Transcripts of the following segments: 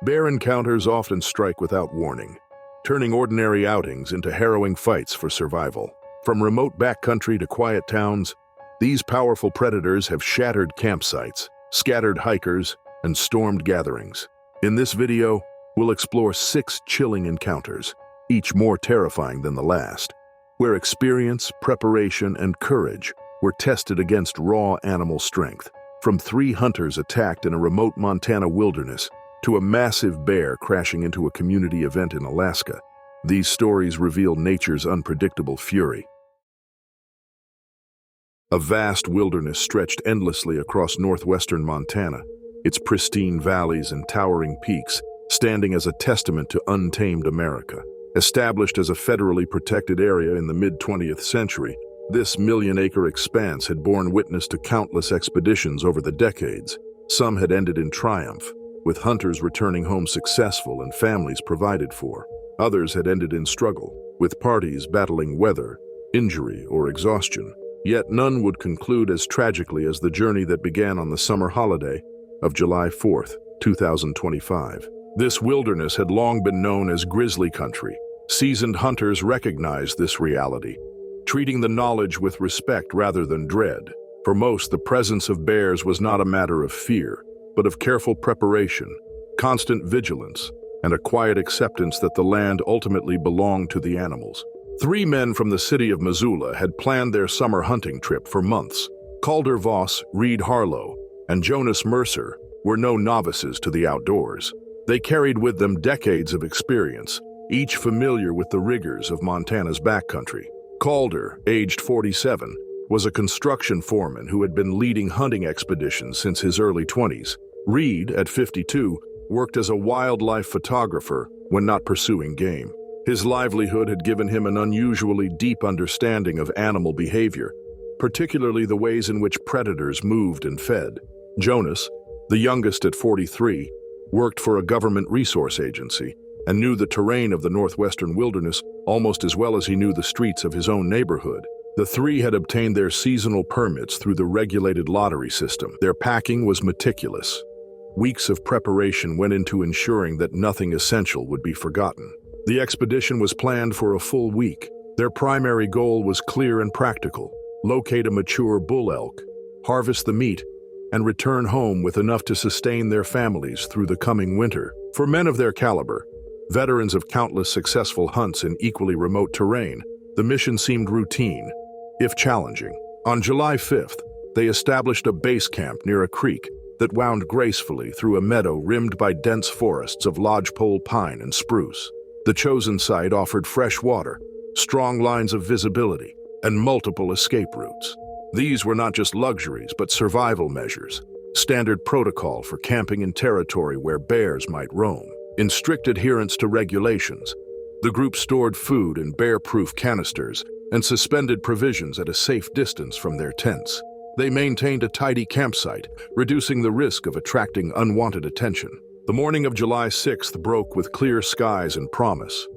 Bear encounters often strike without warning, turning ordinary outings into harrowing fights for survival. From remote backcountry to quiet towns, these powerful predators have shattered campsites, scattered hikers, and stormed gatherings. In this video, we'll explore 6 chilling encounters, each more terrifying than the last, where experience, preparation, and courage were tested against raw animal strength. From 3 hunters attacked in a remote Montana wilderness to a massive bear crashing into a community event in Alaska, these stories reveal nature's unpredictable fury. A vast wilderness stretched endlessly across northwestern Montana, its pristine valleys and towering peaks standing as a testament to untamed America. Established as a federally protected area in the mid-20th century, this million-acre expanse had borne witness to countless expeditions over the decades. Some had ended in triumph, with hunters returning home successful and families provided for. Others had ended in struggle, with parties battling weather, injury, or exhaustion. Yet none would conclude as tragically as the journey that began on the summer holiday of July 4th, 2025. This wilderness had long been known as Grizzly Country. Seasoned hunters recognized this reality, treating the knowledge with respect rather than dread. For most, the presence of bears was not a matter of fear, but of careful preparation, constant vigilance, and a quiet acceptance that the land ultimately belonged to the animals. 3 men from the city of Missoula had planned their summer hunting trip for months. Calder Voss, Reed Harlow, and Jonas Mercer were no novices to the outdoors. They carried with them decades of experience, each familiar with the rigors of Montana's backcountry. Calder, aged 47, was a construction foreman who had been leading hunting expeditions since his early 20s. Reed, at 52, worked as a wildlife photographer when not pursuing game. His livelihood had given him an unusually deep understanding of animal behavior, particularly the ways in which predators moved and fed. Jonas, the youngest at 43, worked for a government resource agency and knew the terrain of the northwestern wilderness almost as well as he knew the streets of his own neighborhood. The 3 had obtained their seasonal permits through the regulated lottery system. Their packing was meticulous. Weeks of preparation went into ensuring that nothing essential would be forgotten. The expedition was planned for a full week. Their primary goal was clear and practical: locate a mature bull elk, harvest the meat, and return home with enough to sustain their families through the coming winter. For men of their caliber, veterans of countless successful hunts in equally remote terrain, the mission seemed routine, if challenging. On July 5th, they established a base camp near a creek that wound gracefully through a meadow rimmed by dense forests of lodgepole pine and spruce. The chosen site offered fresh water, strong lines of visibility, and multiple escape routes. These were not just luxuries, but survival measures, standard protocol for camping in territory where bears might roam. In strict adherence to regulations, the group stored food in bear-proof canisters and suspended provisions at a safe distance from their tents. They maintained a tidy campsite, reducing the risk of attracting unwanted attention. The morning of July 6th broke with clear skies and promise.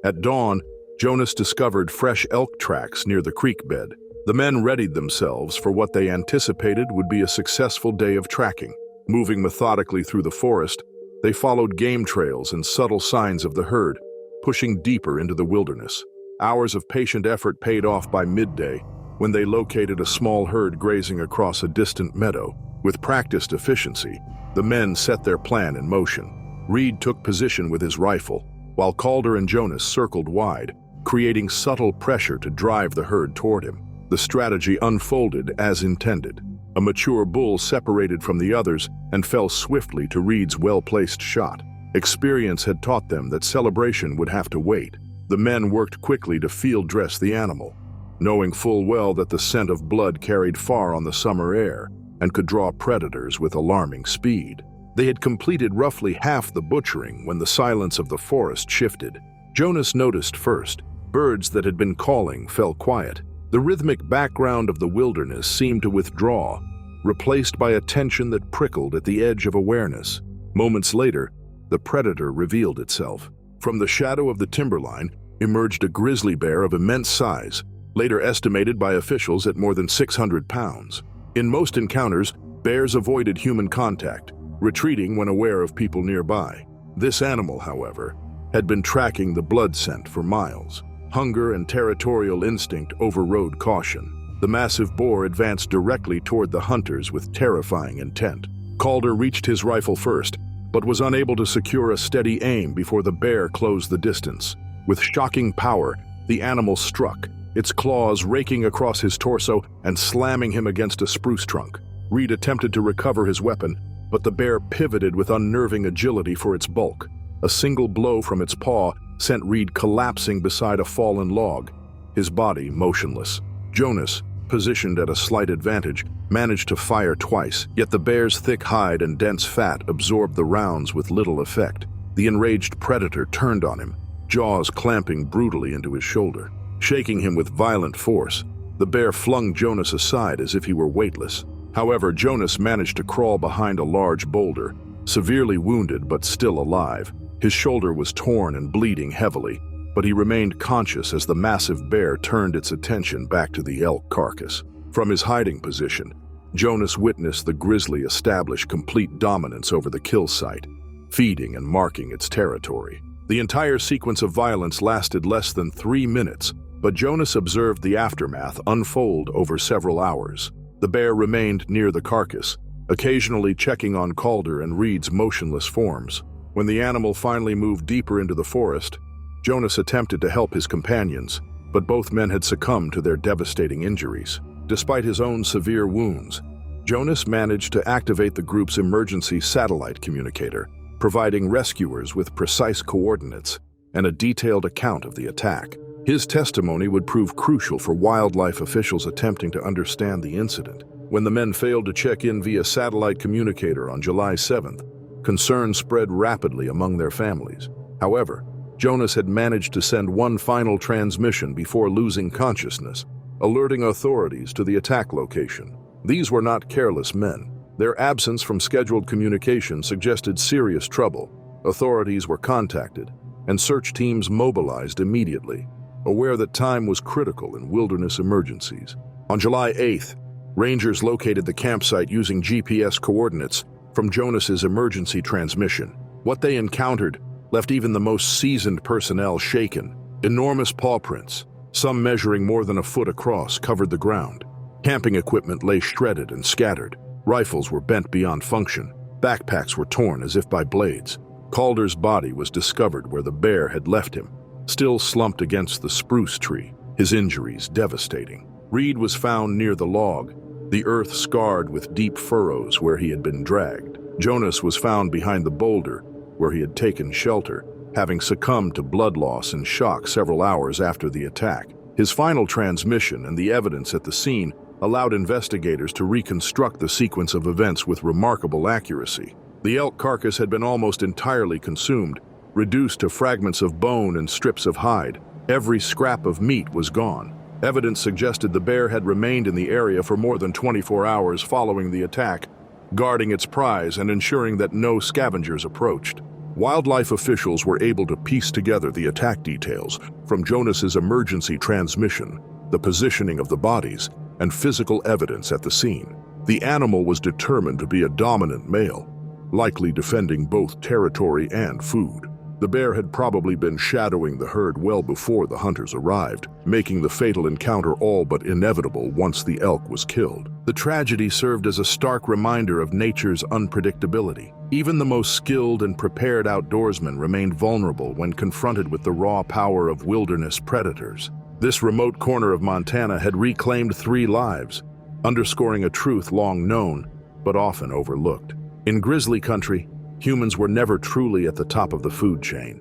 At dawn, Jonas discovered fresh elk tracks near the creek bed. The men readied themselves for what they anticipated would be a successful day of tracking. Moving methodically through the forest, they followed game trails and subtle signs of the herd, pushing deeper into the wilderness. Hours of patient effort paid off by midday when they located a small herd grazing across a distant meadow. With practiced efficiency, the men set their plan in motion. Reed took position with his rifle, while Calder and Jonas circled wide, creating subtle pressure to drive the herd toward him. The strategy unfolded as intended. A mature bull separated from the others and fell swiftly to Reed's well-placed shot. Experience had taught them that celebration would have to wait. The men worked quickly to field dress the animal, knowing full well that the scent of blood carried far on the summer air and could draw predators with alarming speed. They had completed roughly half the butchering when the silence of the forest shifted. Jonas noticed first. Birds that had been calling fell quiet. The rhythmic background of the wilderness seemed to withdraw, replaced by a tension that prickled at the edge of awareness. Moments later, the predator revealed itself. From the shadow of the timberline emerged a grizzly bear of immense size, later estimated by officials at more than 600 pounds. In most encounters, bears avoided human contact, retreating when aware of people nearby. This animal, however, had been tracking the blood scent for miles. Hunger and territorial instinct overrode caution. The massive boar advanced directly toward the hunters with terrifying intent. Calder reached his rifle first, but was unable to secure a steady aim before the bear closed the distance. With shocking power, the animal struck, its claws raking across his torso and slamming him against a spruce trunk. Reed attempted to recover his weapon, but the bear pivoted with unnerving agility for its bulk. A single blow from its paw sent Reed collapsing beside a fallen log, his body motionless. Jonas, positioned at a slight advantage, managed to fire twice, yet the bear's thick hide and dense fat absorbed the rounds with little effect. The enraged predator turned on him, jaws clamping brutally into his shoulder. Shaking him with violent force, the bear flung Jonas aside as if he were weightless. However, Jonas managed to crawl behind a large boulder, severely wounded but still alive. His shoulder was torn and bleeding heavily, but he remained conscious as the massive bear turned its attention back to the elk carcass. From his hiding position, Jonas witnessed the grizzly establish complete dominance over the kill site, feeding and marking its territory. The entire sequence of violence lasted less than 3 minutes, but Jonas observed the aftermath unfold over several hours. The bear remained near the carcass, occasionally checking on Calder and Reed's motionless forms. When the animal finally moved deeper into the forest, Jonas attempted to help his companions, but both men had succumbed to their devastating injuries. Despite his own severe wounds, Jonas managed to activate the group's emergency satellite communicator, providing rescuers with precise coordinates and a detailed account of the attack. His testimony would prove crucial for wildlife officials attempting to understand the incident. When the men failed to check in via satellite communicator on July 7th, concern spread rapidly among their families. However, Jonas had managed to send one final transmission before losing consciousness, alerting authorities to the attack location. These were not careless men. Their absence from scheduled communication suggested serious trouble. Authorities were contacted, and search teams mobilized immediately, aware that time was critical in wilderness emergencies. On July 8th, rangers located the campsite using GPS coordinates from Jonas's emergency transmission. What they encountered left even the most seasoned personnel shaken. Enormous paw prints, some measuring more than a foot across, covered the ground. Camping equipment lay shredded and scattered. Rifles were bent beyond function. Backpacks were torn as if by blades. Calder's body was discovered where the bear had left him, still slumped against the spruce tree, his injuries devastating. Reed was found near the log, the earth scarred with deep furrows where he had been dragged. Jonas was found behind the boulder, where he had taken shelter, having succumbed to blood loss and shock several hours after the attack. His final transmission and the evidence at the scene allowed investigators to reconstruct the sequence of events with remarkable accuracy. The elk carcass had been almost entirely consumed, reduced to fragments of bone and strips of hide. Every scrap of meat was gone. Evidence suggested the bear had remained in the area for more than 24 hours following the attack, guarding its prize and ensuring that no scavengers approached. Wildlife officials were able to piece together the attack details from Jonas's emergency transmission, the positioning of the bodies, and physical evidence at the scene. The animal was determined to be a dominant male, likely defending both territory and food. The bear had probably been shadowing the herd well before the hunters arrived, making the fatal encounter all but inevitable once the elk was killed. The tragedy served as a stark reminder of nature's unpredictability. Even the most skilled and prepared outdoorsmen remained vulnerable when confronted with the raw power of wilderness predators. This remote corner of Montana had reclaimed 3 lives, underscoring a truth long known but often overlooked. In grizzly country, humans were never truly at the top of the food chain.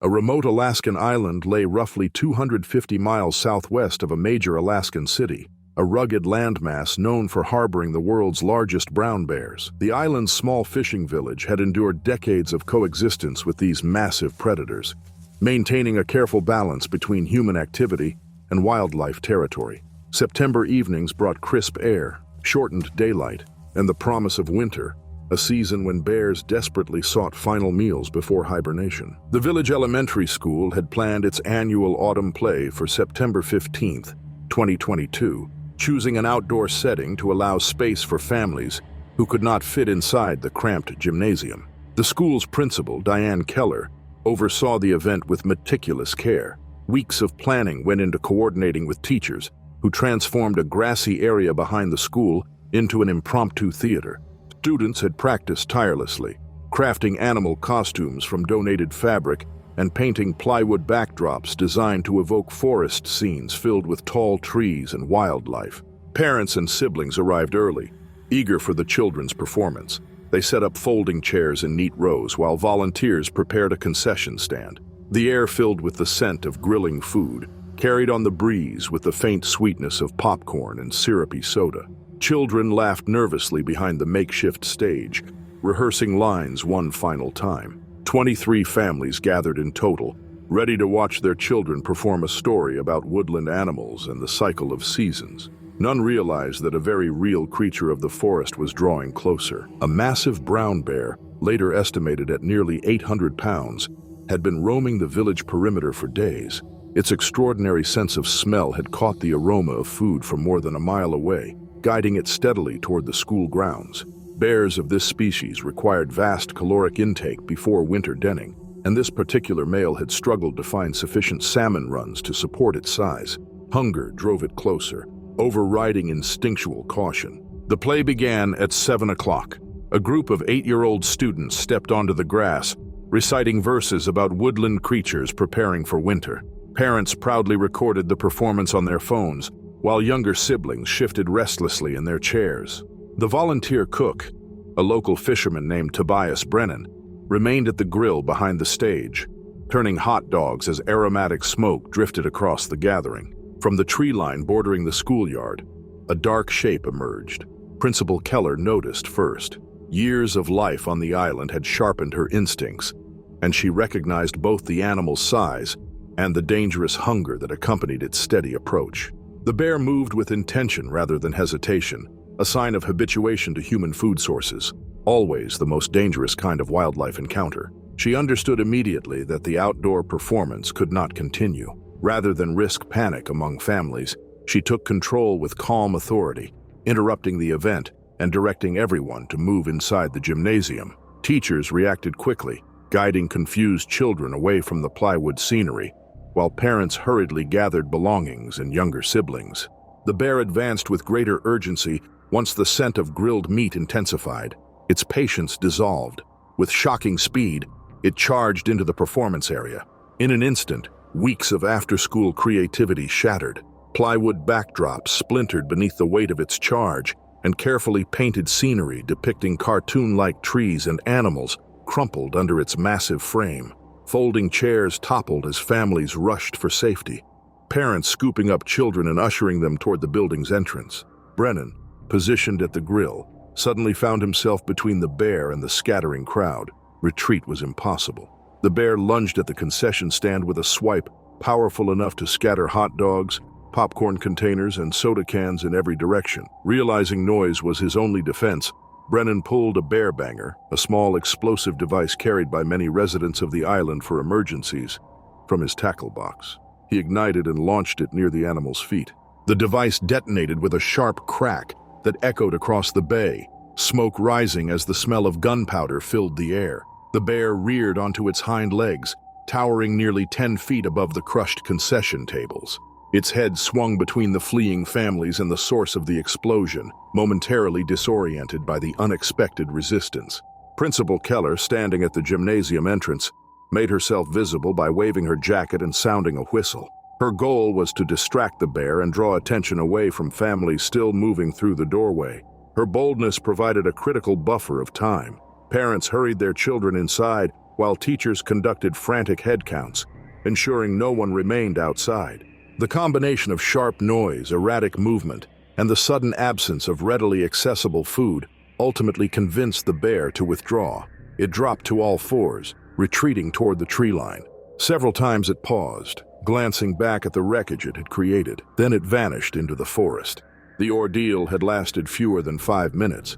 A remote Alaskan island lay roughly 250 miles southwest of a major Alaskan city, a rugged landmass known for harboring the world's largest brown bears. The island's small fishing village had endured decades of coexistence with these massive predators, maintaining a careful balance between human activity and wildlife territory. September evenings brought crisp air, shortened daylight, and the promise of winter, a season when bears desperately sought final meals before hibernation. The village elementary school had planned its annual autumn play for September 15th, 2022, choosing an outdoor setting to allow space for families who could not fit inside the cramped gymnasium. The school's principal, Diane Keller, oversaw the event with meticulous care. Weeks of planning went into coordinating with teachers, who transformed a grassy area behind the school into an impromptu theater. Students had practiced tirelessly, crafting animal costumes from donated fabric and painting plywood backdrops designed to evoke forest scenes filled with tall trees and wildlife. Parents and siblings arrived early, eager for the children's performance. They set up folding chairs in neat rows while volunteers prepared a concession stand. The air filled with the scent of grilling food, carried on the breeze with the faint sweetness of popcorn and syrupy soda. Children laughed nervously behind the makeshift stage, rehearsing lines one final time. 23 families gathered in total, ready to watch their children perform a story about woodland animals and the cycle of seasons. None realized that a very real creature of the forest was drawing closer. A massive brown bear, later estimated at nearly 800 pounds, had been roaming the village perimeter for days. Its extraordinary sense of smell had caught the aroma of food from more than a mile away, guiding it steadily toward the school grounds. Bears of this species required vast caloric intake before winter denning, and this particular male had struggled to find sufficient salmon runs to support its size. Hunger drove it closer, overriding instinctual caution. The play began at 7 o'clock. A group of 8-year-old students stepped onto the grass, reciting verses about woodland creatures preparing for winter. Parents proudly recorded the performance on their phones, while younger siblings shifted restlessly in their chairs. The volunteer cook, a local fisherman named Tobias Brennan, remained at the grill behind the stage, turning hot dogs as aromatic smoke drifted across the gathering. From the tree line bordering the schoolyard, a dark shape emerged. Principal Keller noticed first. Years of life on the island had sharpened her instincts, and she recognized both the animal's size and the dangerous hunger that accompanied its steady approach. The bear moved with intention rather than hesitation, a sign of habituation to human food sources, always the most dangerous kind of wildlife encounter. She understood immediately that the outdoor performance could not continue. Rather than risk panic among families, she took control with calm authority, interrupting the event and directing everyone to move inside the gymnasium. Teachers reacted quickly, guiding confused children away from the plywood scenery, while parents hurriedly gathered belongings and younger siblings. The bear advanced with greater urgency once the scent of grilled meat intensified. Its patience dissolved. With shocking speed, it charged into the performance area. In an instant, weeks of after-school creativity shattered. Plywood backdrops splintered beneath the weight of its charge, and carefully painted scenery depicting cartoon-like trees and animals crumpled under its massive frame. Folding chairs toppled as families rushed for safety, parents scooping up children and ushering them toward the building's entrance. Brennan, positioned at the grill, suddenly found himself between the bear and the scattering crowd. Retreat was impossible. The bear lunged at the concession stand with a swipe powerful enough to scatter hot dogs, popcorn containers, and soda cans in every direction. Realizing noise was his only defense, Brennan pulled a bear banger, a small explosive device carried by many residents of the island for emergencies, from his tackle box. He ignited and launched it near the animal's feet. The device detonated with a sharp crack that echoed across the bay, smoke rising as the smell of gunpowder filled the air. The bear reared onto its hind legs, towering nearly 10 feet above the crushed concession tables. Its head swung between the fleeing families and the source of the explosion, momentarily disoriented by the unexpected resistance. Principal Keller, standing at the gymnasium entrance, made herself visible by waving her jacket and sounding a whistle. Her goal was to distract the bear and draw attention away from families still moving through the doorway. Her boldness provided a critical buffer of time. Parents hurried their children inside, while teachers conducted frantic head counts, ensuring no one remained outside. The combination of sharp noise, erratic movement, and the sudden absence of readily accessible food ultimately convinced the bear to withdraw. It dropped to all fours, retreating toward the tree line. Several times it paused, glancing back at the wreckage it had created. Then it vanished into the forest. The ordeal had lasted fewer than 5 minutes,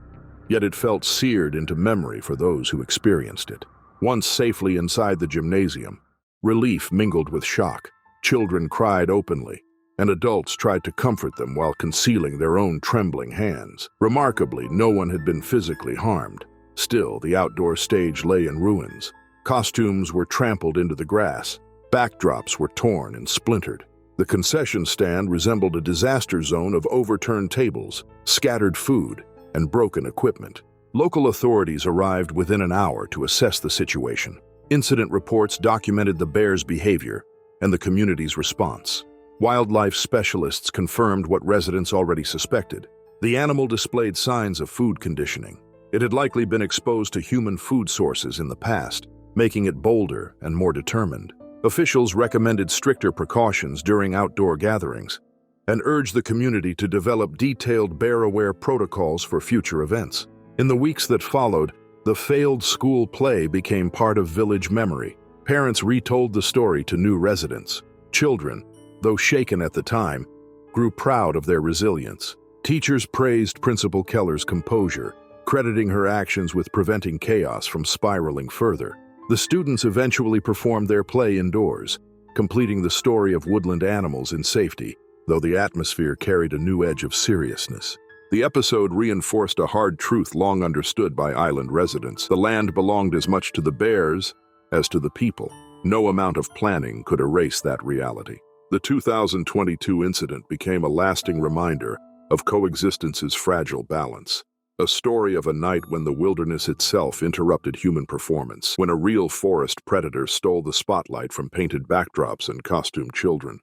yet it felt seared into memory for those who experienced it. Once safely inside the gymnasium, relief mingled with shock. Children cried openly, and adults tried to comfort them while concealing their own trembling hands. Remarkably, no one had been physically harmed. Still, the outdoor stage lay in ruins. Costumes were trampled into the grass. Backdrops were torn and splintered. The concession stand resembled a disaster zone of overturned tables, scattered food, and broken equipment. Local authorities arrived within an hour to assess the situation. Incident reports documented the bear's behavior and the community's response. Wildlife specialists confirmed what residents already suspected. The animal displayed signs of food conditioning. It had likely been exposed to human food sources in the past, making it bolder and more determined. Officials recommended stricter precautions during outdoor gatherings and urged the community to develop detailed bear-aware protocols for future events. In the weeks that followed, the failed school play became part of village memory. Parents retold the story to new residents. Children, though shaken at the time, grew proud of their resilience. Teachers praised Principal Keller's composure, crediting her actions with preventing chaos from spiraling further. The students eventually performed their play indoors, completing the story of woodland animals in safety, though the atmosphere carried a new edge of seriousness. The episode reinforced a hard truth long understood by island residents. The land belonged as much to the bears as to the people. No amount of planning could erase that reality. The 2022 incident became a lasting reminder of coexistence's fragile balance. A story of a night when the wilderness itself interrupted human performance, when a real forest predator stole the spotlight from painted backdrops and costumed children.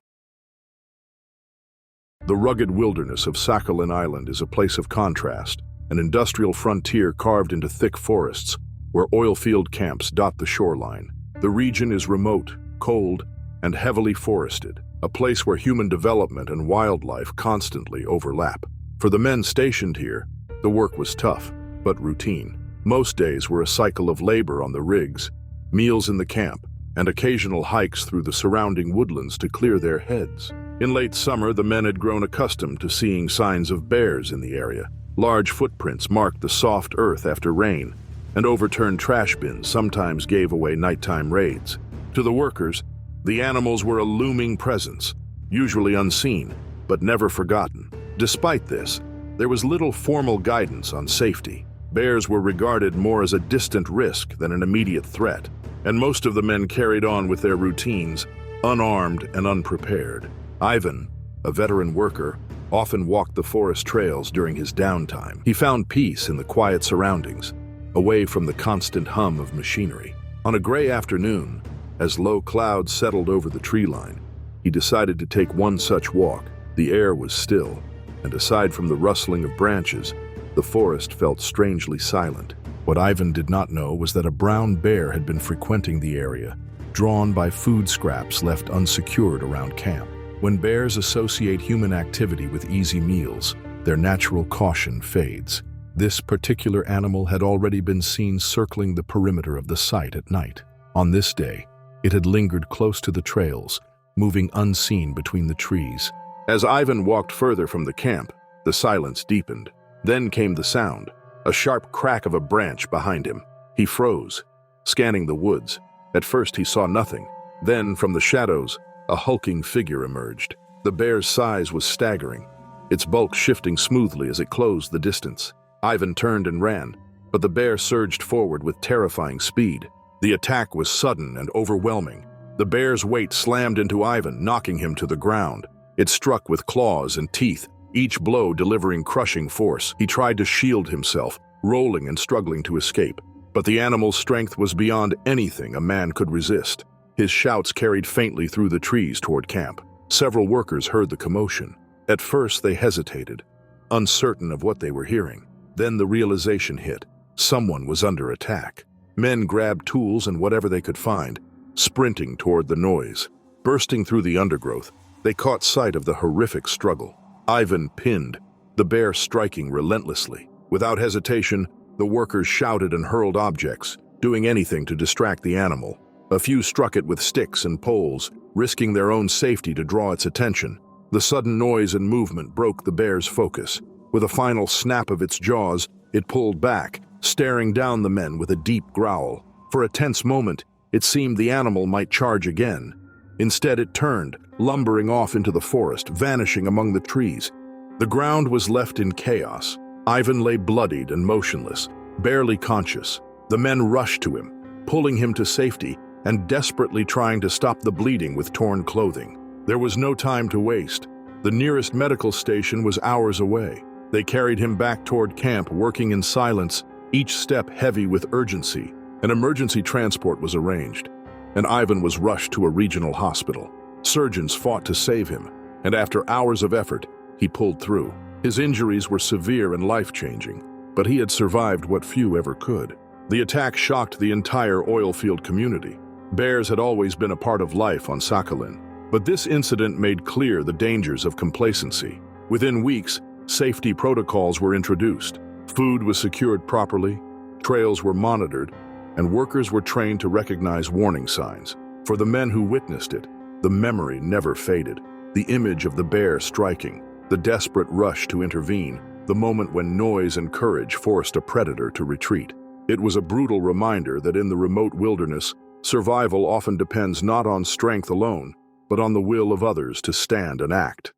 The rugged wilderness of Sakhalin Island is a place of contrast, an industrial frontier carved into thick forests, where oil-field camps dot the shoreline. The region is remote, cold, and heavily forested, a place where human development and wildlife constantly overlap. For the men stationed here, the work was tough, but routine. Most days were a cycle of labor on the rigs, meals in the camp, and occasional hikes through the surrounding woodlands to clear their heads. In late summer, the men had grown accustomed to seeing signs of bears in the area. Large footprints marked the soft earth after rain, and overturned trash bins sometimes gave away nighttime raids. To the workers, the animals were a looming presence, usually unseen, but never forgotten. Despite this, there was little formal guidance on safety. Bears were regarded more as a distant risk than an immediate threat, and most of the men carried on with their routines, unarmed and unprepared. Ivan, a veteran worker, often walked the forest trails during his downtime. He found peace in the quiet surroundings, away from the constant hum of machinery. On a gray afternoon, as low clouds settled over the tree line, he decided to take one such walk. The air was still, and aside from the rustling of branches, the forest felt strangely silent. What Ivan did not know was that a brown bear had been frequenting the area, drawn by food scraps left unsecured around camp. When bears associate human activity with easy meals, their natural caution fades. This particular animal had already been seen circling the perimeter of the site at night. On this day, it had lingered close to the trails, moving unseen between the trees. As Ivan walked further from the camp, the silence deepened. Then came the sound, a sharp crack of a branch behind him. He froze, scanning the woods. At first he saw nothing. Then, from the shadows, a hulking figure emerged. The bear's size was staggering, its bulk shifting smoothly as it closed the distance. Ivan turned and ran, but the bear surged forward with terrifying speed. The attack was sudden and overwhelming. The bear's weight slammed into Ivan, knocking him to the ground. It struck with claws and teeth, each blow delivering crushing force. He tried to shield himself, rolling and struggling to escape. But the animal's strength was beyond anything a man could resist. His shouts carried faintly through the trees toward camp. Several workers heard the commotion. At first they hesitated, uncertain of what they were hearing. Then the realization hit. Someone was under attack. Men grabbed tools and whatever they could find, sprinting toward the noise. Bursting through the undergrowth, they caught sight of the horrific struggle. Ivan pinned, the bear striking relentlessly. Without hesitation, the workers shouted and hurled objects, doing anything to distract the animal. A few struck it with sticks and poles, risking their own safety to draw its attention. The sudden noise and movement broke the bear's focus. With a final snap of its jaws, it pulled back, staring down the men with a deep growl. For a tense moment, it seemed the animal might charge again. Instead, it turned, lumbering off into the forest, vanishing among the trees. The ground was left in chaos. Ivan lay bloodied and motionless, barely conscious. The men rushed to him, pulling him to safety and desperately trying to stop the bleeding with torn clothing. There was no time to waste. The nearest medical station was hours away. They carried him back toward camp, working in silence, each step heavy with urgency. An emergency transport was arranged, and Ivan was rushed to a regional hospital. Surgeons fought to save him, and after hours of effort, he pulled through. His injuries were severe and life-changing, but he had survived what few ever could. The attack shocked the entire oil field community. Bears had always been a part of life on Sakhalin, but this incident made clear the dangers of complacency. Within weeks, safety protocols were introduced. Food was secured properly, trails were monitored, and workers were trained to recognize warning signs. For the men who witnessed it, the memory never faded. The image of the bear striking, the desperate rush to intervene, the moment when noise and courage forced a predator to retreat. It was a brutal reminder that in the remote wilderness, survival often depends not on strength alone, but on the will of others to stand and act.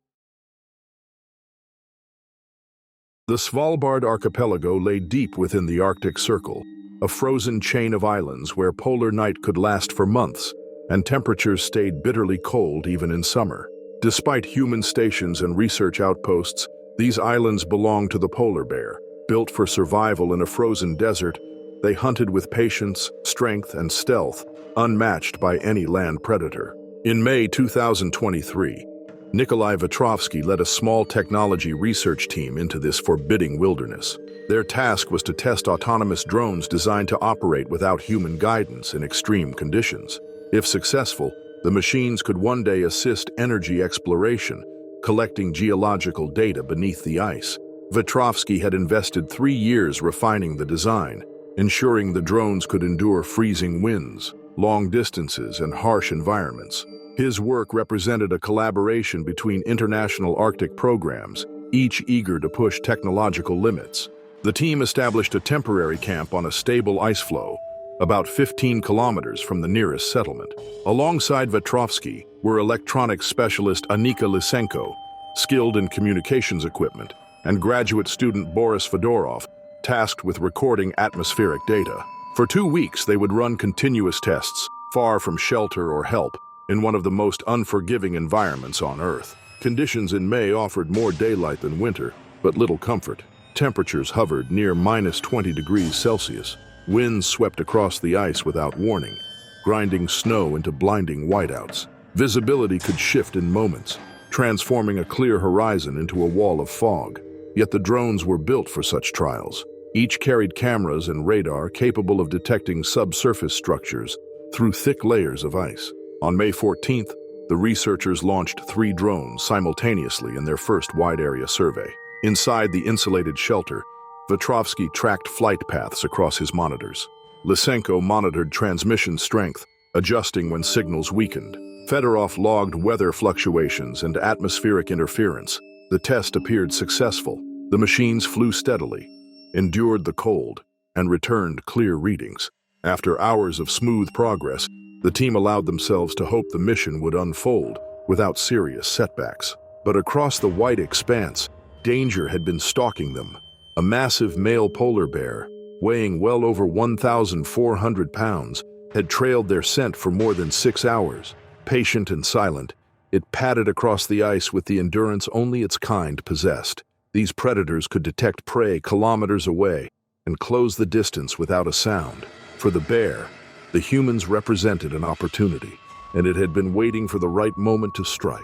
The Svalbard archipelago lay deep within the Arctic Circle, a frozen chain of islands where polar night could last for months, and temperatures stayed bitterly cold even in summer. Despite human stations and research outposts, these islands belonged to the polar bear. Built for survival in a frozen desert, they hunted with patience, strength, and stealth, unmatched by any land predator. In May 2023, Nikolai Vetrovsky led a small technology research team into this forbidding wilderness. Their task was to test autonomous drones designed to operate without human guidance in extreme conditions. If successful, the machines could one day assist energy exploration, collecting geological data beneath the ice. Vetrovsky had invested 3 years refining the design, ensuring the drones could endure freezing winds, long distances, and harsh environments. His work represented a collaboration between international Arctic programs, each eager to push technological limits. The team established a temporary camp on a stable ice floe, about 15 kilometers from the nearest settlement. Alongside Vetrovsky were electronics specialist Annika Lysenko, skilled in communications equipment, and graduate student Boris Fedorov, tasked with recording atmospheric data. For 2 weeks, they would run continuous tests, far from shelter or help, in one of the most unforgiving environments on Earth. Conditions in May offered more daylight than winter, but little comfort. Temperatures hovered near -20 degrees Celsius. Winds swept across the ice without warning, grinding snow into blinding whiteouts. Visibility could shift in moments, transforming a clear horizon into a wall of fog. Yet the drones were built for such trials. Each carried cameras and radar capable of detecting subsurface structures through thick layers of ice. On May 14th, the researchers launched 3 drones simultaneously in their first wide-area survey. Inside the insulated shelter, Vetrovsky tracked flight paths across his monitors. Lysenko monitored transmission strength, adjusting when signals weakened. Fedorov logged weather fluctuations and atmospheric interference. The test appeared successful. The machines flew steadily, endured the cold, and returned clear readings. After hours of smooth progress, the team allowed themselves to hope the mission would unfold without serious setbacks. But across the white expanse, danger had been stalking them. A massive male polar bear, weighing well over 1,400 pounds, had trailed their scent for more than 6 hours. Patient and silent, it padded across the ice with the endurance only its kind possessed. These predators could detect prey kilometers away and close the distance without a sound. For the bear, the humans represented an opportunity, and it had been waiting for the right moment to strike.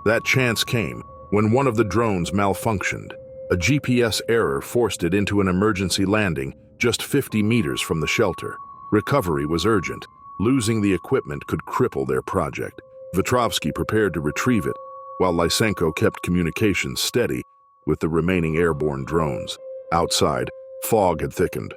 That chance came when one of the drones malfunctioned. A GPS error forced it into an emergency landing just 50 meters from the shelter. Recovery was urgent. Losing the equipment could cripple their project. Vetrovsky prepared to retrieve it, while Lysenko kept communications steady with the remaining airborne drones. Outside, fog had thickened,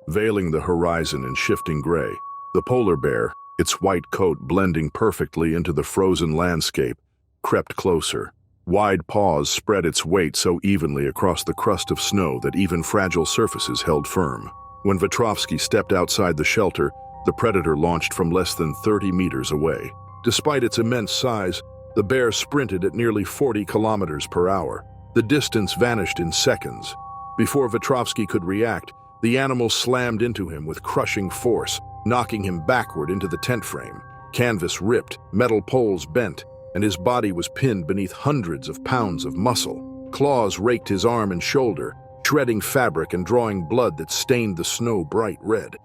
veiling the horizon in shifting gray. The polar bear, its white coat blending perfectly into the frozen landscape, crept closer. Wide paws spread its weight so evenly across the crust of snow that even fragile surfaces held firm. When Vetrovsky stepped outside the shelter, the predator launched from less than 30 meters away. Despite its immense size, The bear sprinted at nearly 40 kilometers per hour. The distance vanished in seconds. Before Vetrovsky could react, the animal slammed into him with crushing force, knocking him backward into the tent frame. Canvas ripped, metal poles bent, and his body was pinned beneath hundreds of pounds of muscle. Claws raked his arm and shoulder, shredding fabric and drawing blood that stained the snow bright red.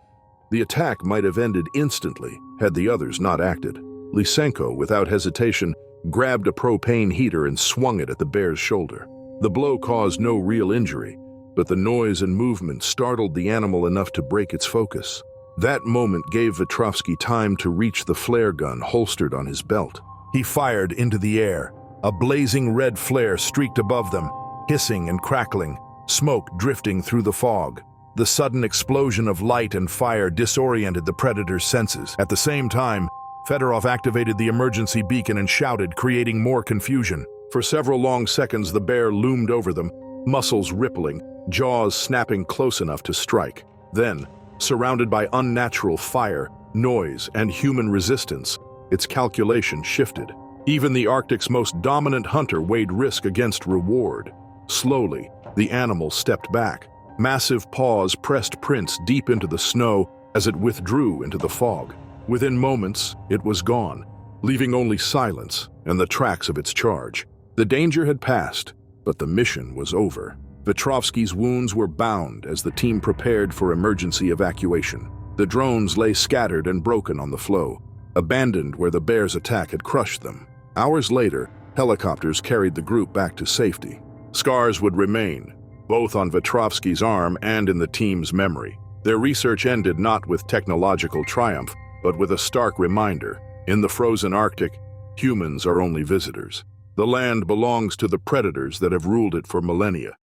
The attack might have ended instantly had the others not acted. Lysenko, without hesitation, grabbed a propane heater and swung it at the bear's shoulder. The blow caused no real injury, but the noise and movement startled the animal enough to break its focus. That moment gave Vetrovsky time to reach the flare gun holstered on his belt. He fired into the air. A blazing red flare streaked above them, hissing and crackling, smoke drifting through the fog. The sudden explosion of light and fire disoriented the predator's senses. At the same time, Fedorov activated the emergency beacon and shouted, creating more confusion. For several long seconds, the bear loomed over them, muscles rippling, jaws snapping close enough to strike. Then, surrounded by unnatural fire, noise, and human resistance, its calculation shifted. Even the Arctic's most dominant hunter weighed risk against reward. Slowly, the animal stepped back. Massive paws pressed prints deep into the snow as it withdrew into the fog. Within moments, it was gone, leaving only silence and the tracks of its charge. The danger had passed, but the mission was over. Vetrovsky's wounds were bound as the team prepared for emergency evacuation. The drones lay scattered and broken on the floe, abandoned where the bear's attack had crushed them. Hours later, helicopters carried the group back to safety. Scars would remain, both on Vetrovsky's arm and in the team's memory. Their research ended not with technological triumph, but with a stark reminder: in the frozen Arctic, humans are only visitors. The land belongs to the predators that have ruled it for millennia.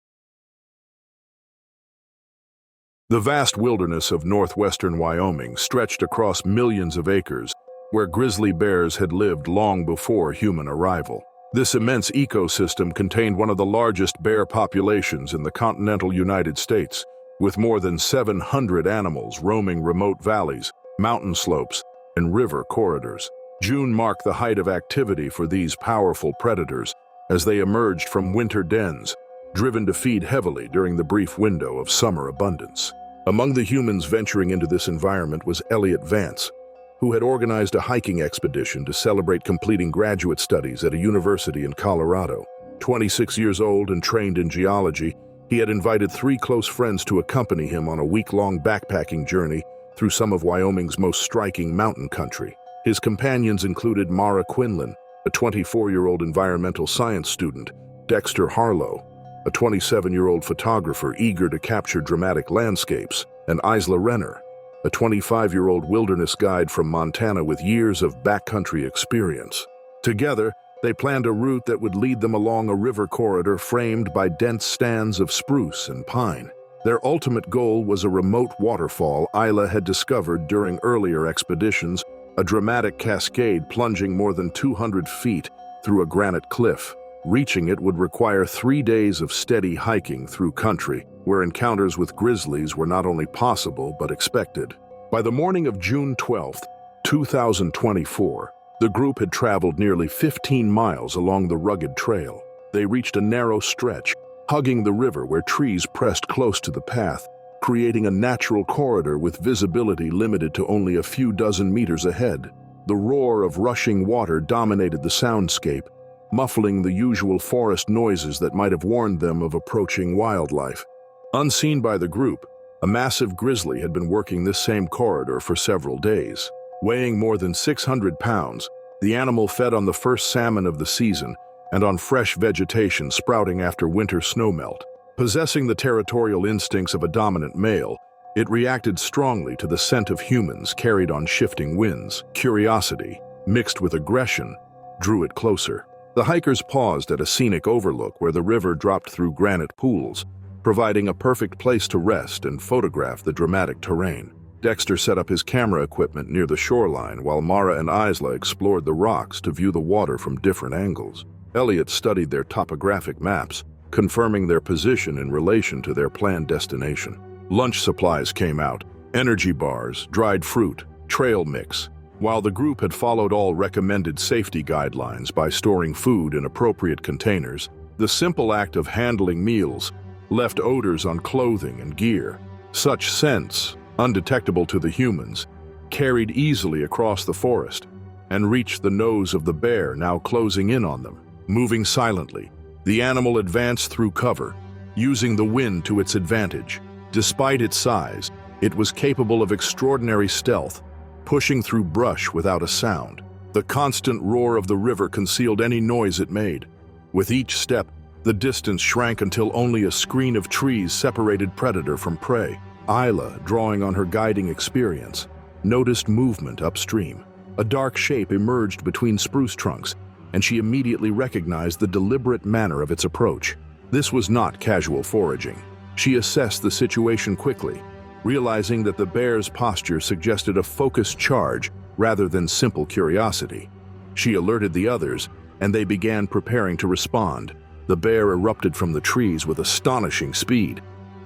The vast wilderness of northwestern Wyoming stretched across millions of acres, where grizzly bears had lived long before human arrival. This immense ecosystem contained one of the largest bear populations in the continental United States, with more than 700 animals roaming remote valleys, mountain slopes, and river corridors. June marked the height of activity for these powerful predators as they emerged from winter dens, driven to feed heavily during the brief window of summer abundance. Among the humans venturing into this environment was Elliot Vance, who had organized a hiking expedition to celebrate completing graduate studies at a university in Colorado. 26 years old and trained in geology, he had invited 3 close friends to accompany him on a week-long backpacking journey through some of Wyoming's most striking mountain country. His companions included Mara Quinlan, a 24-year-old environmental science student, Dexter Harlow, a 27-year-old photographer eager to capture dramatic landscapes, and Isla Renner, a 25-year-old wilderness guide from Montana with years of backcountry experience. Together, they planned a route that would lead them along a river corridor framed by dense stands of spruce and pine. Their ultimate goal was a remote waterfall Isla had discovered during earlier expeditions, a dramatic cascade plunging more than 200 feet through a granite cliff. Reaching it would require 3 days of steady hiking through country, where encounters with grizzlies were not only possible but expected. By the morning of June 12, 2024, the group had traveled nearly 15 miles along the rugged trail. They reached a narrow stretch, hugging the river where trees pressed close to the path, creating a natural corridor with visibility limited to only a few dozen meters ahead. The roar of rushing water dominated the soundscape, muffling the usual forest noises that might have warned them of approaching wildlife. Unseen by the group, a massive grizzly had been working this same corridor for several days. Weighing more than 600 pounds, the animal fed on the first salmon of the season and on fresh vegetation sprouting after winter snowmelt. Possessing the territorial instincts of a dominant male, it reacted strongly to the scent of humans carried on shifting winds. Curiosity, mixed with aggression, drew it closer. The hikers paused at a scenic overlook where the river dropped through granite pools, providing a perfect place to rest and photograph the dramatic terrain. Dexter set up his camera equipment near the shoreline while Mara and Isla explored the rocks to view the water from different angles. Elliot studied their topographic maps, confirming their position in relation to their planned destination. Lunch supplies came out: energy bars, dried fruit, trail mix, While the group had followed all recommended safety guidelines by storing food in appropriate containers, the simple act of handling meals left odors on clothing and gear. Such scents, undetectable to the humans, carried easily across the forest and reached the nose of the bear, now closing in on them. Moving silently, the animal advanced through cover, using the wind to its advantage. Despite its size, it was capable of extraordinary stealth, pushing through brush without a sound. The constant roar of the river concealed any noise it made. With each step, the distance shrank until only a screen of trees separated predator from prey. Isla, drawing on her guiding experience, noticed movement upstream. A dark shape emerged between spruce trunks, and she immediately recognized the deliberate manner of its approach. This was not casual foraging. She assessed the situation quickly, realizing that the bear's posture suggested a focused charge rather than simple curiosity. She alerted the others, and they began preparing to respond. The bear erupted from the trees with astonishing speed.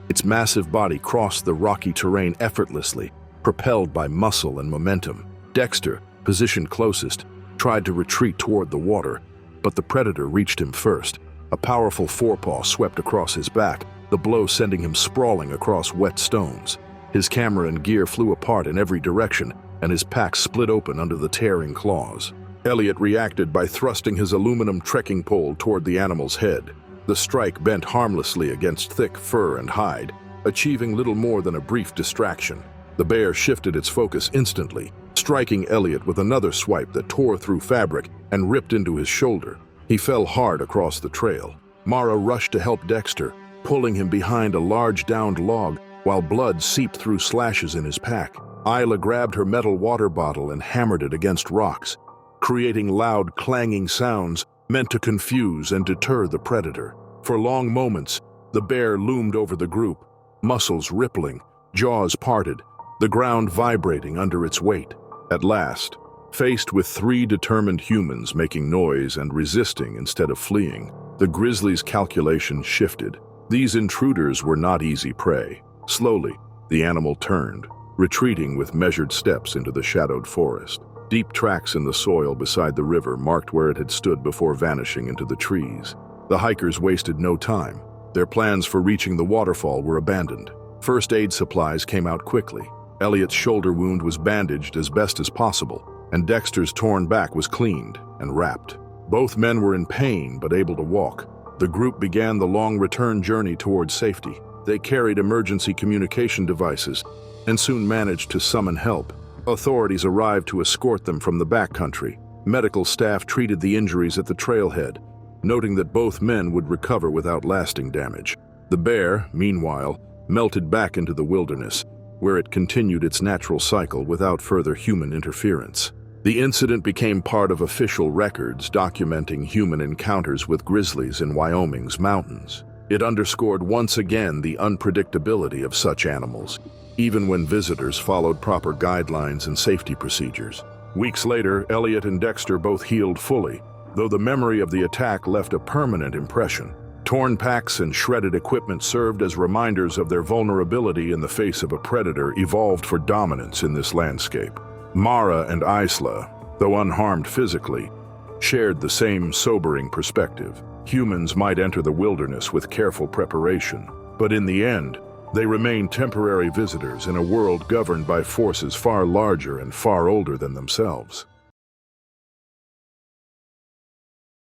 Its massive body crossed the rocky terrain effortlessly, propelled by muscle and momentum. Dexter, positioned closest, tried to retreat toward the water, but the predator reached him first. A powerful forepaw swept across his back, the blow sending him sprawling across wet stones. His camera and gear flew apart in every direction, and his pack split open under the tearing claws. Elliot reacted by thrusting his aluminum trekking pole toward the animal's head. The strike bent harmlessly against thick fur and hide, achieving little more than a brief distraction. The bear shifted its focus instantly, striking Elliot with another swipe that tore through fabric and ripped into his shoulder. He fell hard across the trail. Mara rushed to help Dexter, pulling him behind a large downed log while blood seeped through slashes in his pack. Isla grabbed her metal water bottle and hammered it against rocks, creating loud clanging sounds meant to confuse and deter the predator. For long moments, the bear loomed over the group, muscles rippling, jaws parted, the ground vibrating under its weight. At last, faced with three determined humans making noise and resisting instead of fleeing, the grizzly's calculations shifted. These intruders were not easy prey. Slowly, the animal turned, retreating with measured steps into the shadowed forest. Deep tracks in the soil beside the river marked where it had stood before vanishing into the trees. The hikers wasted no time. Their plans for reaching the waterfall were abandoned. First aid supplies came out quickly. Elliot's shoulder wound was bandaged as best as possible, and Dexter's torn back was cleaned and wrapped. Both men were in pain but able to walk. The group began the long return journey towards safety. They carried emergency communication devices and soon managed to summon help. Authorities arrived to escort them from the backcountry. Medical staff treated the injuries at the trailhead, noting that both men would recover without lasting damage. The bear, meanwhile, melted back into the wilderness, where it continued its natural cycle without further human interference. The incident became part of official records documenting human encounters with grizzlies in Wyoming's mountains. It underscored once again the unpredictability of such animals, even when visitors followed proper guidelines and safety procedures. Weeks later, Elliot and Dexter both healed fully, though the memory of the attack left a permanent impression. Torn packs and shredded equipment served as reminders of their vulnerability in the face of a predator evolved for dominance in this landscape. Mara and Isla, though unharmed physically, shared the same sobering perspective. Humans might enter the wilderness with careful preparation, but in the end, they remain temporary visitors in a world governed by forces far larger and far older than themselves.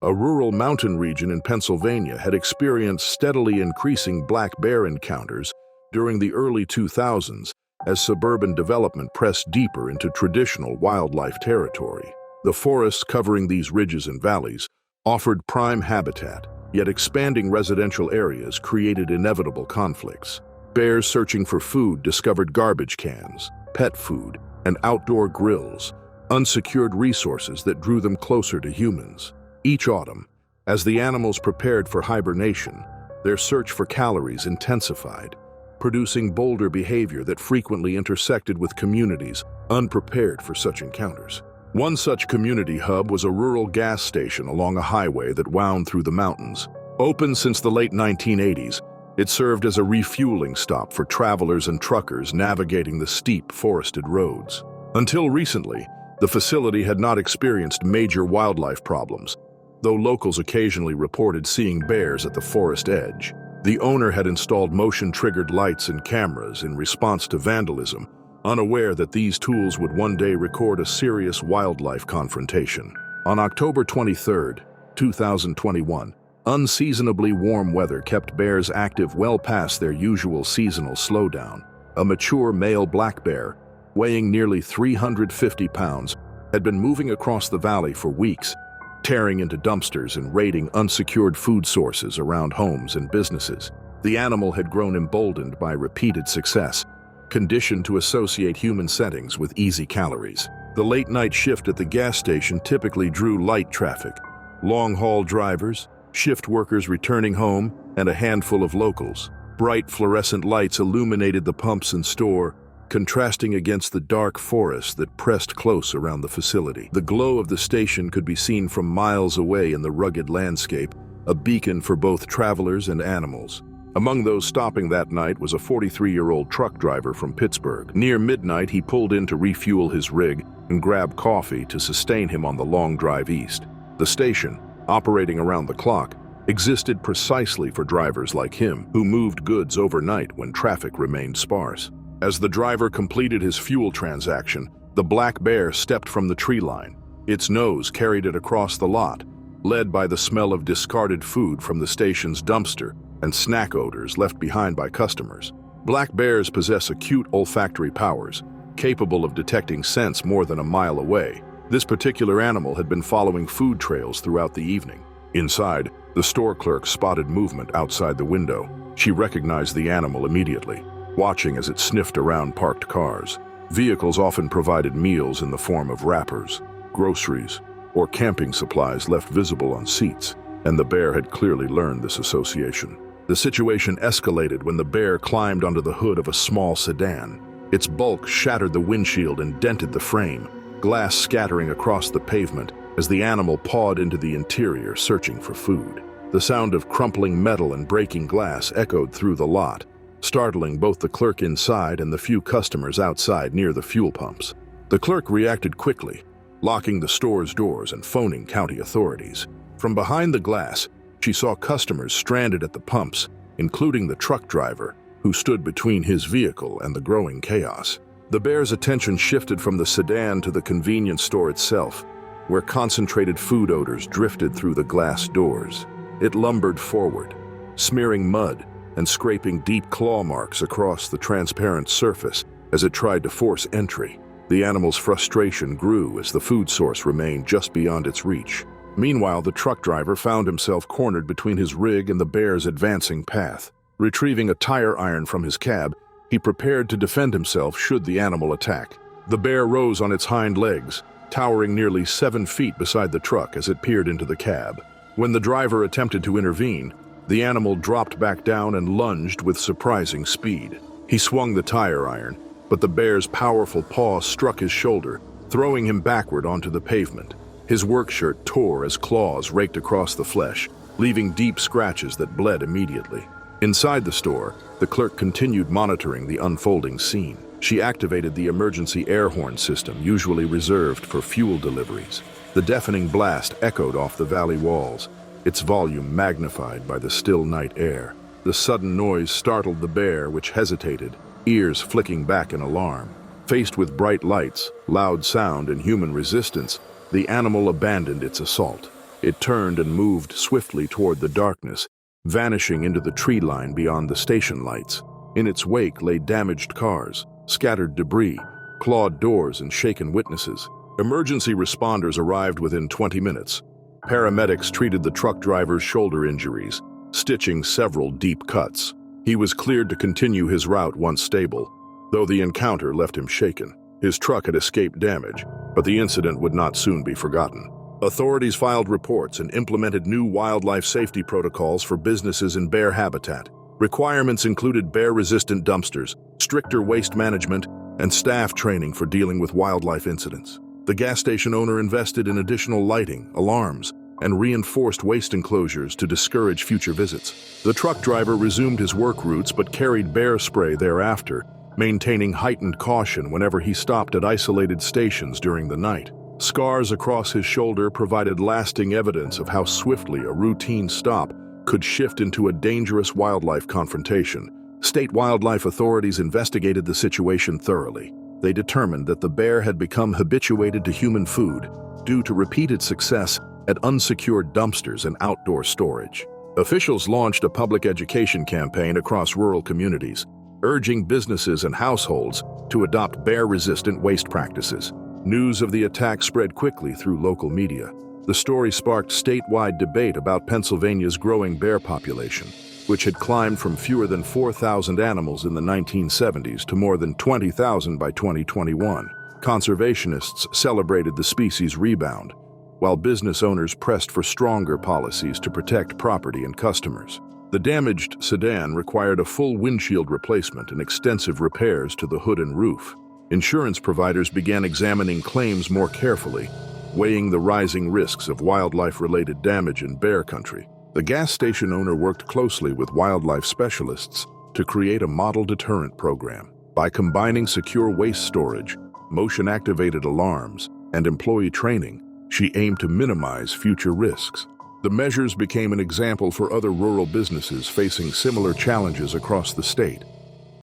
A rural mountain region in Pennsylvania had experienced steadily increasing black bear encounters during the early 2000s as suburban development pressed deeper into traditional wildlife territory. The forests covering these ridges and valleys offered prime habitat, yet expanding residential areas created inevitable conflicts. Bears searching for food discovered garbage cans, pet food, and outdoor grills, unsecured resources that drew them closer to humans. Each autumn, as the animals prepared for hibernation, their search for calories intensified, producing bolder behavior that frequently intersected with communities unprepared for such encounters. One such community hub was a rural gas station along a highway that wound through the mountains. Open since the late 1980s, it served as a refueling stop for travelers and truckers navigating the steep, forested roads. Until recently, The facility had not experienced major wildlife problems, though locals occasionally reported seeing bears at the forest edge. The owner had installed motion-triggered lights and cameras in response to vandalism, unaware that these tools would one day record a serious wildlife confrontation. On October 23, 2021, unseasonably warm weather kept bears active well past their usual seasonal slowdown. A mature male black bear, weighing nearly 350 pounds, had been moving across the valley for weeks, tearing into dumpsters and raiding unsecured food sources around homes and businesses. The animal had grown emboldened by repeated success, conditioned to associate human settings with easy calories. The late-night shift at the gas station typically drew light traffic: long-haul drivers, shift workers returning home, and a handful of locals. Bright fluorescent lights illuminated the pumps and store, contrasting against the dark forest that pressed close around the facility. The glow of the station could be seen from miles away in the rugged landscape, a beacon for both travelers and animals. Among those stopping that night was a 43-year-old truck driver from Pittsburgh. Near midnight, he pulled in to refuel his rig and grab coffee to sustain him on the long drive east. The station, operating around the clock, existed precisely for drivers like him who moved goods overnight when traffic remained sparse. As the driver completed his fuel transaction, the black bear stepped from the tree line. Its nose carried it across the lot, led by the smell of discarded food from the station's dumpster and snack odors left behind by customers. Black bears possess acute olfactory powers, capable of detecting scents more than a mile away. This particular animal had been following food trails throughout the evening. Inside, the store clerk spotted movement outside the window. She recognized the animal immediately, watching as it sniffed around parked cars. Vehicles often provided meals in the form of wrappers, groceries, or camping supplies left visible on seats, and the bear had clearly learned this association. The situation escalated when the bear climbed onto the hood of a small sedan. Its bulk shattered the windshield and dented the frame, glass scattering across the pavement as the animal pawed into the interior, searching for food. The sound of crumpling metal and breaking glass echoed through the lot, startling both the clerk inside and the few customers outside near the fuel pumps. The clerk reacted quickly, locking the store's doors and phoning county authorities. From behind the glass, she saw customers stranded at the pumps, including the truck driver, who stood between his vehicle and the growing chaos. The bear's attention shifted from the sedan to the convenience store itself, where concentrated food odors drifted through the glass doors. It lumbered forward, smearing mud and scraping deep claw marks across the transparent surface as it tried to force entry. The animal's frustration grew as the food source remained just beyond its reach. Meanwhile, the truck driver found himself cornered between his rig and the bear's advancing path. Retrieving a tire iron from his cab, he prepared to defend himself should the animal attack. The bear rose on its hind legs, towering nearly 7 feet beside the truck as it peered into the cab. When the driver attempted to intervene, the animal dropped back down and lunged with surprising speed. He swung the tire iron, but the bear's powerful paw struck his shoulder, throwing him backward onto the pavement. His work shirt tore as claws raked across the flesh, leaving deep scratches that bled immediately. Inside the store, the clerk continued monitoring the unfolding scene. She activated the emergency air horn system usually reserved for fuel deliveries. The deafening blast echoed off the valley walls, its volume magnified by the still night air. The sudden noise startled the bear, which hesitated, ears flicking back in alarm. Faced with bright lights, loud sound, and human resistance, the animal abandoned its assault. It turned and moved swiftly toward the darkness, vanishing into the tree line beyond the station lights. In its wake lay damaged cars, scattered debris, clawed doors, and shaken witnesses. Emergency responders arrived within 20 minutes. Paramedics treated the truck driver's shoulder injuries, stitching several deep cuts. He was cleared to continue his route once stable, though the encounter left him shaken. His truck had escaped damage, but the incident would not soon be forgotten. Authorities filed reports and implemented new wildlife safety protocols for businesses in bear habitat. Requirements included bear-resistant dumpsters, stricter waste management, and staff training for dealing with wildlife incidents. The gas station owner invested in additional lighting, alarms, and reinforced waste enclosures to discourage future visits. The truck driver resumed his work routes but carried bear spray thereafter, maintaining heightened caution whenever he stopped at isolated stations during the night. Scars across his shoulder provided lasting evidence of how swiftly a routine stop could shift into a dangerous wildlife confrontation. State wildlife authorities investigated the situation thoroughly. They determined that the bear had become habituated to human food due to repeated success at unsecured dumpsters and outdoor storage. Officials launched a public education campaign across rural communities, urging businesses and households to adopt bear-resistant waste practices. News of the attack spread quickly through local media. The story sparked statewide debate about Pennsylvania's growing bear population, which had climbed from fewer than 4,000 animals in the 1970s to more than 20,000 by 2021. Conservationists celebrated the species' rebound, while business owners pressed for stronger policies to protect property and customers. The damaged sedan required a full windshield replacement and extensive repairs to the hood and roof. Insurance providers began examining claims more carefully, weighing the rising risks of wildlife-related damage in bear country. The gas station owner worked closely with wildlife specialists to create a model deterrent program. By combining secure waste storage, motion-activated alarms, and employee training, she aimed to minimize future risks. The measures became an example for other rural businesses facing similar challenges across the state.